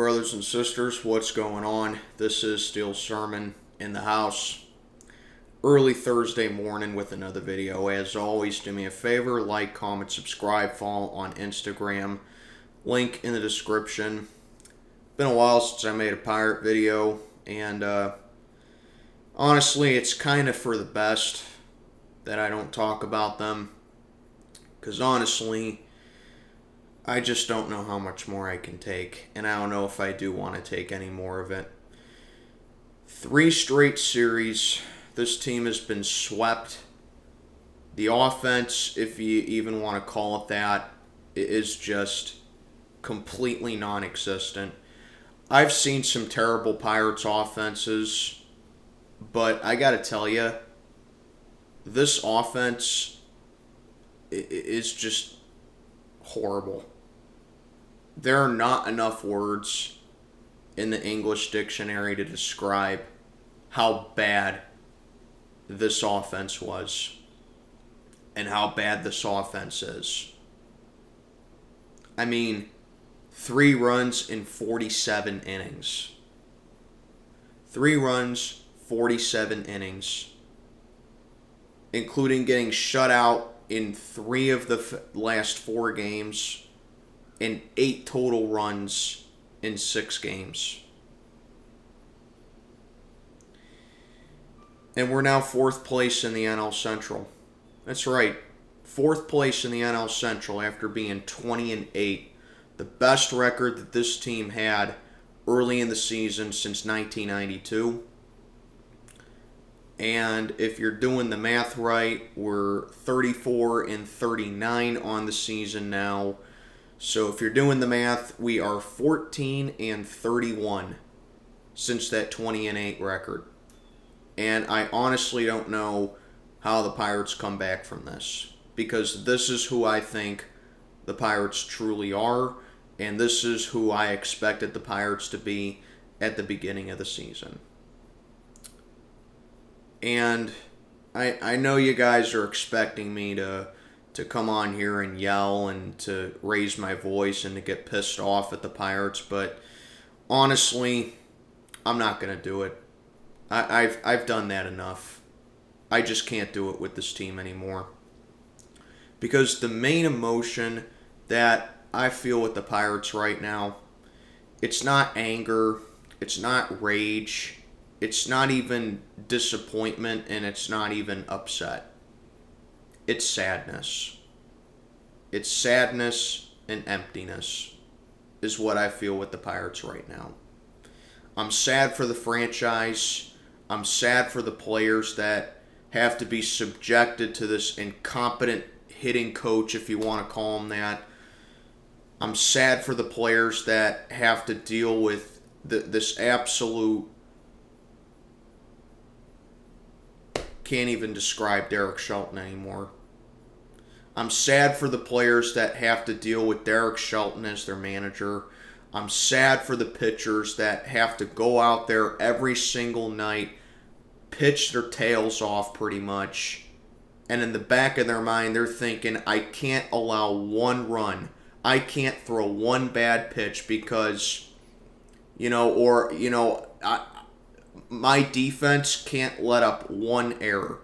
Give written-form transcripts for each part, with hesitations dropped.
brothers and sisters, what's going on? This is Steel Sermon in the house. Early Thursday morning with another video. As always, do me a favor, like, comment, subscribe, follow on Instagram. Link in the description. Been a while since I made a pirate video, and honestly, it's kind of for the best that I don't talk about them. Because honestly, I just don't know how much more I can take, and I don't know if I do want to take any more of it. 3 straight series, this team has been swept. The offense, if you even want to call it that, is just completely non-existent. I've seen some terrible Pirates offenses, but I gotta tell you, this offense is just horrible. There are not enough words in the English dictionary to describe how bad this offense was and how bad this offense is. I mean, 3 runs in 47 innings. 3 runs, 47 innings, including getting shut out in 3 of the last 4 games, and 8 total runs in 6 games. And we're now 4th place in the NL Central. That's right, 4th place in the NL Central after being 20-8. The best record that this team had early in the season since 1992. And if you're doing the math right, we're 34-39 on the season now. So if you're doing the math, we are 14-31 since that 20-8 record. And I honestly don't know how the Pirates come back from this, because this is who I think the Pirates truly are, and this is who I expected the Pirates to be at the beginning of the season. And I know you guys are expecting me to come on here and yell and to raise my voice and to get pissed off at the Pirates, but honestly, I'm not going to do it. I've done that enough. I just can't do it with this team anymore. Because the main emotion that I feel with the Pirates right now, it's not anger, it's not rage, it's not even disappointment, and it's not even upset. It's sadness. It's sadness and emptiness is what I feel with the Pirates right now. I'm sad for the franchise. I'm sad for the players that have to be subjected to this incompetent hitting coach, if you want to call him that. I'm sad for the players that have to deal with this absolute... Can't even describe Derek Shelton anymore. I'm sad for the players that have to deal with Derek Shelton as their manager. I'm sad for the pitchers that have to go out there every single night, pitch their tails off pretty much, and in the back of their mind they're thinking, I can't allow 1 run. I can't throw 1 bad pitch because, my defense can't let up 1 error.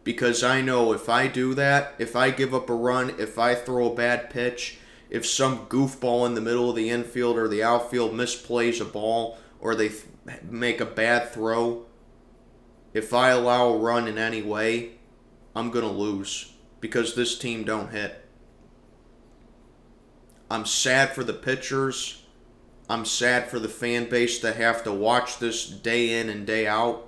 Because I know if I do that, if I give up a run, if I throw a bad pitch, if some goofball in the middle of the infield or the outfield misplays a ball, or they make a bad throw, if I allow a run in any way, I'm going to lose. Because this team don't hit. I'm sad for the pitchers. I'm sad for the fan base that have to watch this day in and day out.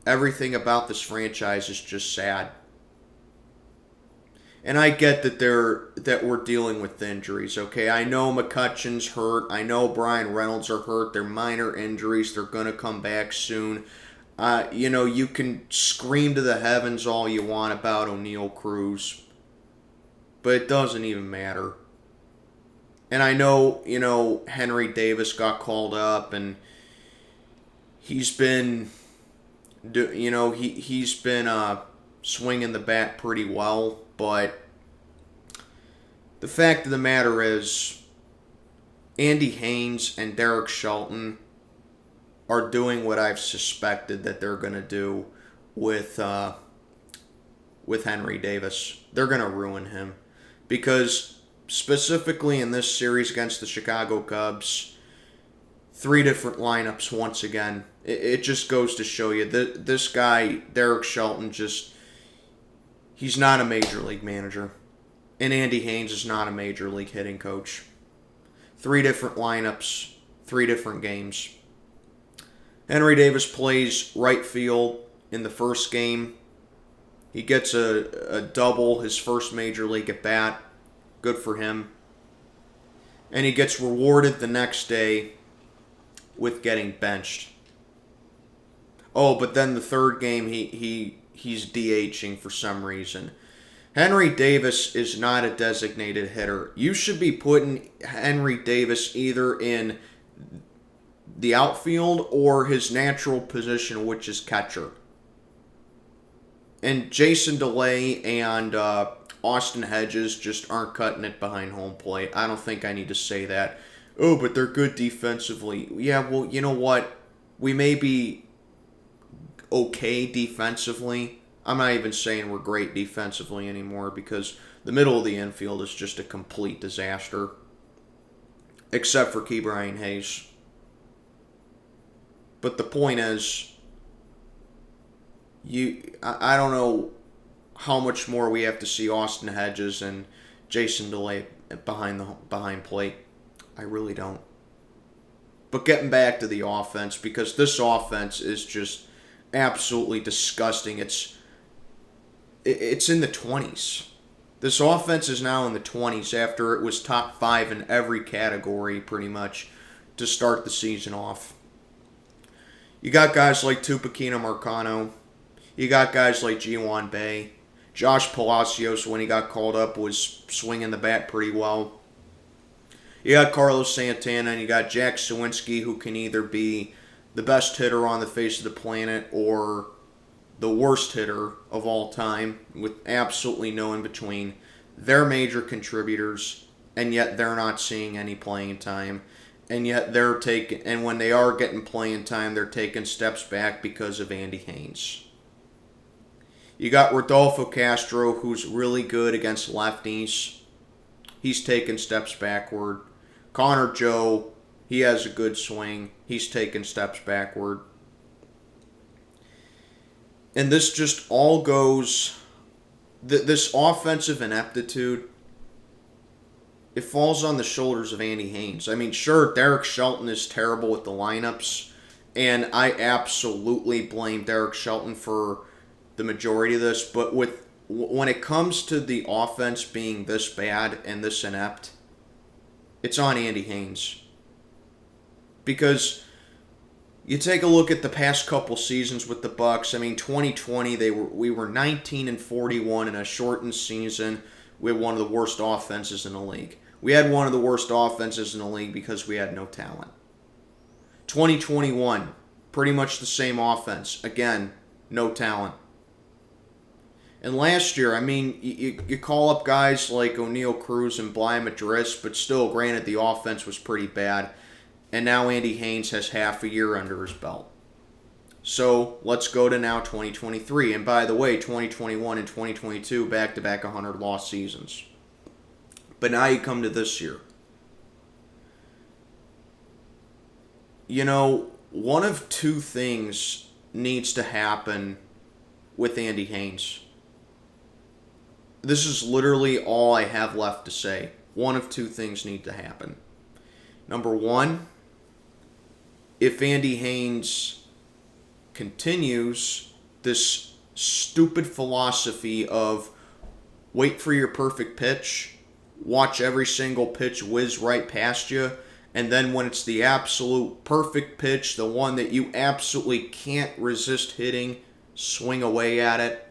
Everything about this franchise is just sad. And I get that we're dealing with injuries, okay? I know McCutcheon's hurt. I know Brian Reynolds are hurt. They're minor injuries. They're going to come back soon. You can scream to the heavens all you want about O'Neal Cruz, but it doesn't even matter. And I know, Henry Davis got called up, and he's been, he's been swinging the bat pretty well, but the fact of the matter is, Andy Haynes and Derek Shelton are doing what I've suspected that they're going to do with Henry Davis. They're going to ruin him. Because specifically in this series against the Chicago Cubs, 3 different lineups once again. It just goes to show you that this guy, Derek Shelton, he's not a major league manager. And Andy Haynes is not a major league hitting coach. 3 different lineups, 3 different games. Henry Davis plays right field in the first game. He gets a double, his first major league at bat. Good for him. And he gets rewarded the next day with getting benched. Oh, but then the third game he's DHing for some reason. Henry Davis is not a designated hitter. You should be putting Henry Davis either in the outfield or his natural position, which is catcher. And Jason DeLay and Austin Hedges just aren't cutting it behind home plate. I don't think I need to say that. Oh, but they're good defensively. Yeah, well, you know what? We may be okay defensively. I'm not even saying we're great defensively anymore because the middle of the infield is just a complete disaster. Except for Ke'Bryan Hayes. But the point is, I don't know how much more we have to see Austin Hedges and Jason DeLay behind plate. I really don't. But getting back to the offense, because this offense is just absolutely disgusting. It's in the 20s. This offense is now in the 20s after it was top 5 in every category pretty much to start the season off. You got guys like Tupac Marcano. You got guys like Ji-Hwan Bae. Josh Palacios, when he got called up, was swinging the bat pretty well. You got Carlos Santana and you got Jack Suwinski, who can either be the best hitter on the face of the planet or the worst hitter of all time, with absolutely no in between. They're major contributors, and yet they're not seeing any playing time. And yet and when they are getting playing time, they're taking steps back because of Andy Haynes. You got Rodolfo Castro, who's really good against lefties. He's taking steps backward. Connor Joe, he has a good swing. He's taking steps backward. And this just all goes... This offensive ineptitude, it falls on the shoulders of Andy Haynes. I mean, sure, Derek Shelton is terrible with the lineups, and I absolutely blame Derek Shelton for the majority of this, but when it comes to the offense being this bad and this inept, it's on Andy Haynes. Because you take a look at the past couple seasons with the Bucks. I mean, 2020 we were 19-41 in a shortened season with one of the worst offenses in the league. We had one of the worst offenses in the league because we had no talent. 2021, pretty much the same offense. Again, no talent. And last year, I mean, you call up guys like O'Neal Cruz and Bly Madris, but still, granted, the offense was pretty bad. And now Andy Haynes has half a year under his belt. So let's go to now 2023. And by the way, 2021 and 2022, back-to-back 100-loss seasons. But now you come to this year. You know, one of two things needs to happen with Andy Haynes. This is literally all I have left to say. One of two things need to happen. Number one, if Andy Haynes continues this stupid philosophy of wait for your perfect pitch, watch every single pitch whiz right past you, and then when it's the absolute perfect pitch, the one that you absolutely can't resist hitting, swing away at it.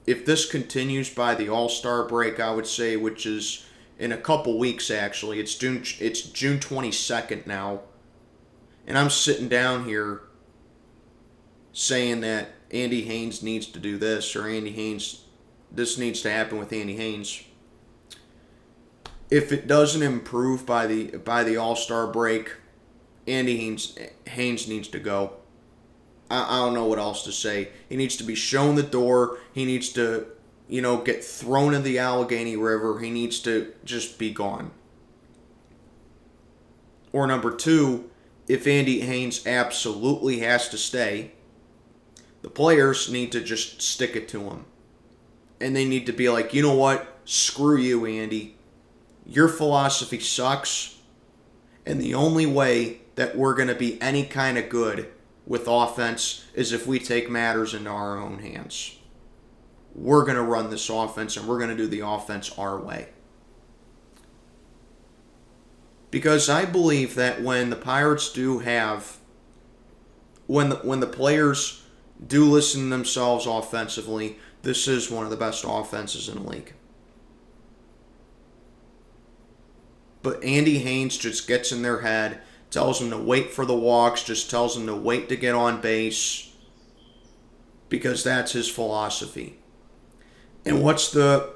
If this continues by the All-Star break, I would say, which is in a couple weeks actually, it's June 22nd now, and I'm sitting down here saying that Andy Haynes needs to do this, or this needs to happen with Andy Haynes. If it doesn't improve by the All-Star break, Andy Haynes needs to go. I don't know what else to say. He needs to be shown the door. He needs to, get thrown in the Allegheny River. He needs to just be gone. Or number two, if Andy Haynes absolutely has to stay, the players need to just stick it to him. And they need to be like, you know what? Screw you, Andy. Your philosophy sucks. And the only way that we're going to be any kind of good with offense is if we take matters into our own hands. We're going to run this offense, and we're going to do the offense our way. Because I believe that when the Pirates do have, when the players do listen to themselves offensively, this is one of the best offenses in the league. But Andy Haynes just gets in their head, tells them to wait for the walks, just tells them to wait to get on base, because that's his philosophy. And what's the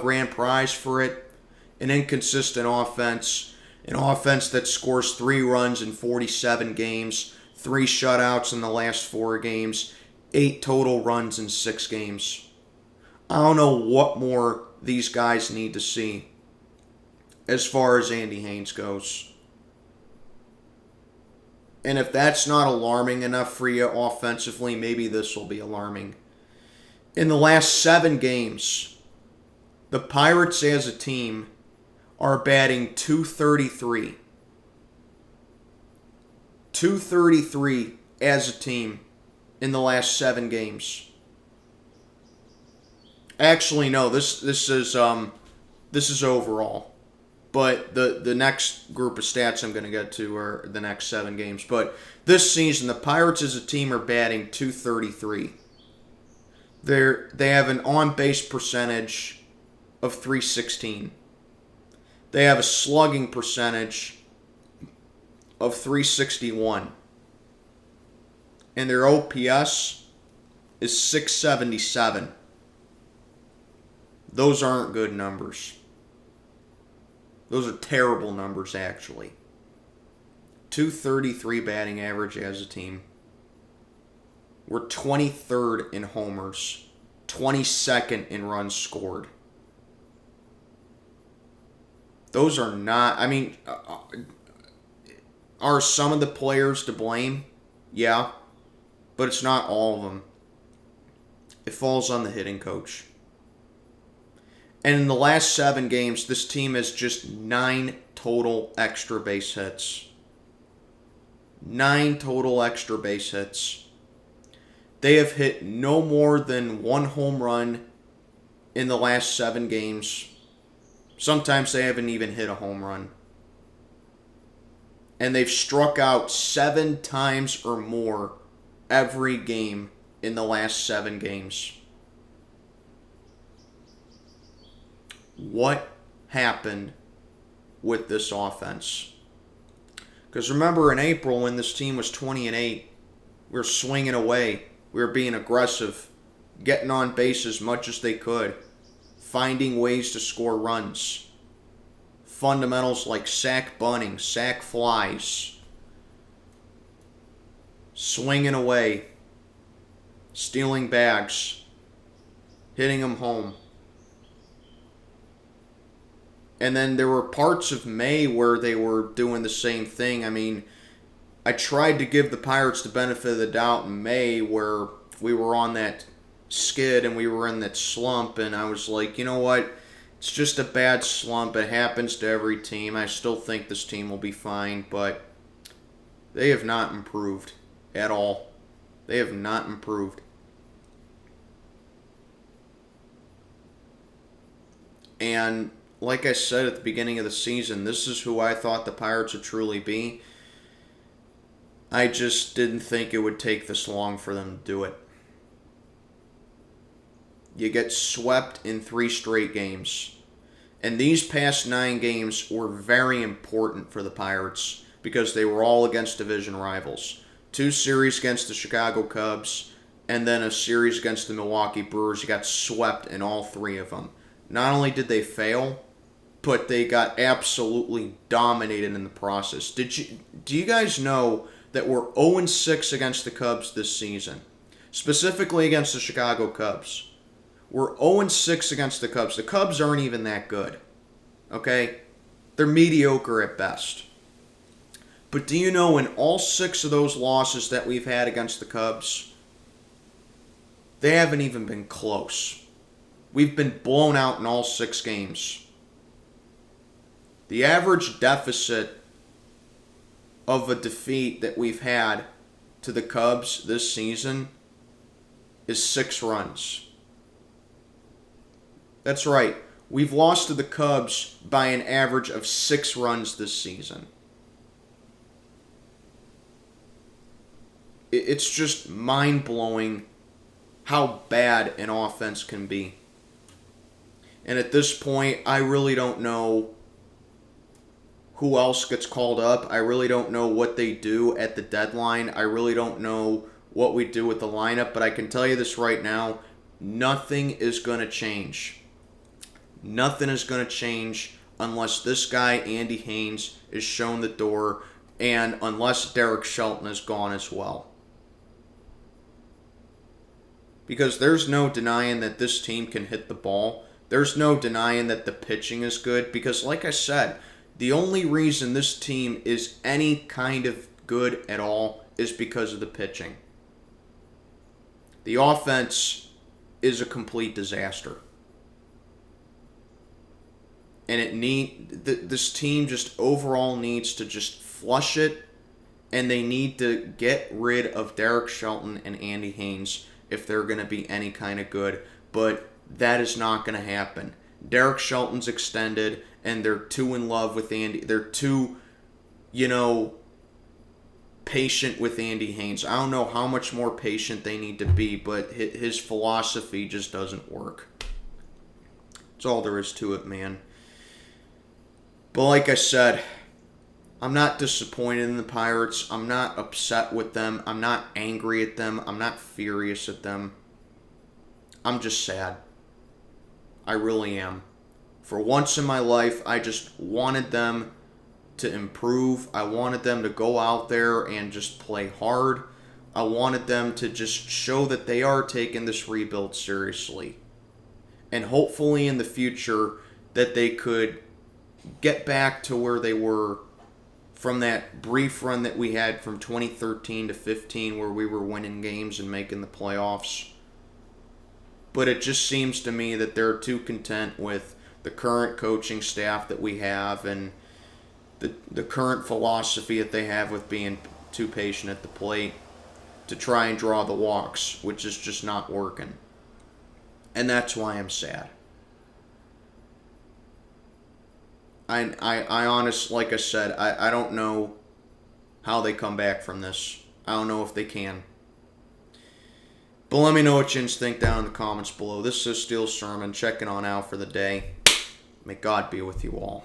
grand prize for it? An inconsistent offense, an offense that scores 3 runs in 47 games, 3 shutouts in the last 4 games, 8 total runs in 6 games. I don't know what more these guys need to see as far as Andy Haynes goes. And if that's not alarming enough for you offensively, maybe this will be alarming. In the last 7 games, the Pirates as a team are batting .233. .233 as a team in the last 7 games. Actually, no, this is overall. But the next group of stats I'm going to get to are the next 7 games. But this season, the Pirates as a team are batting .233. They have an on-base percentage of .316. They have a slugging percentage of .361. And their OPS is .677. Those aren't good numbers. Those are terrible numbers, actually. .233 batting average as a team. We're 23rd in homers, 22nd in runs scored. Those are not, are some of the players to blame? Yeah, but it's not all of them. It falls on the hitting coach. And in the last 7 games, this team has just 9 total extra base hits. 9 total extra base hits. They have hit no more than 1 home run in the last 7 games. Sometimes they haven't even hit a home run. And they've struck out 7 times or more every game in the last 7 games. What happened with this offense? Because remember in April when this team was 20-8, we were swinging away. We were being aggressive, getting on base as much as they could, finding ways to score runs. Fundamentals like sack bunting, sack flies, swinging away, stealing bags, hitting them home. And then there were parts of May where they were doing the same thing. I tried to give the Pirates the benefit of the doubt in May where we were on that skid and we were in that slump, and I was like, you know what? It's just a bad slump. It happens to every team. I still think this team will be fine, but they have not improved at all. They have not improved. And like I said at the beginning of the season, this is who I thought the Pirates would truly be. I just didn't think it would take this long for them to do it. You get swept in 3 straight games. And these past 9 games were very important for the Pirates because they were all against division rivals. 2 series against the Chicago Cubs and then a series against the Milwaukee Brewers. You got swept in all 3 of them. not only did they fail, but they got absolutely dominated in the process. Do you guys know that we're 0-6 against the Cubs this season? Specifically against the Chicago Cubs. We're 0-6 against the Cubs. The Cubs aren't even that good. Okay? They're mediocre at best. But do you know in all 6 of those losses that we've had against the Cubs, they haven't even been close. We've been blown out in all 6 games. The average deficit of a defeat that we've had to the Cubs this season is 6 runs. That's right. We've lost to the Cubs by an average of 6 runs this season. It's just mind-blowing how bad an offense can be. And at this point, I really don't know who else gets called up. I really don't know what they do at the deadline. I really don't know what we do with the lineup. But I can tell you this right now, nothing is going to change. Nothing is going to change unless this guy, Andy Haynes, is shown the door and unless Derek Shelton is gone as well. Because there's no denying that this team can hit the ball. There's no denying that the pitching is good. Because like I said, the only reason this team is any kind of good at all is because of the pitching. The offense is a complete disaster. And this team just overall needs to just flush it. And they need to get rid of Derek Shelton and Andy Haynes if they're going to be any kind of good. But that is not going to happen. Derek Shelton's extended, and they're too in love with Andy. They're too, patient with Andy Haynes. I don't know how much more patient they need to be, but his philosophy just doesn't work. That's all there is to it, man. But like I said, I'm not disappointed in the Pirates. I'm not upset with them. I'm not angry at them. I'm not furious at them. I'm just sad. I really am. For once in my life, I just wanted them to improve. I wanted them to go out there and just play hard. I wanted them to just show that they are taking this rebuild seriously. And hopefully in the future that they could get back to where they were from that brief run that we had from 2013 to 15 where we were winning games and making the playoffs. But it just seems to me that they're too content with the current coaching staff that we have and the current philosophy that they have with being too patient at the plate to try and draw the walks, which is just not working. And that's why I'm sad. I honestly, like I said, I don't know how they come back from this. I don't know if they can. But let me know what you think down in the comments below. This is Steel Sermon checking on out for the day. May God be with you all.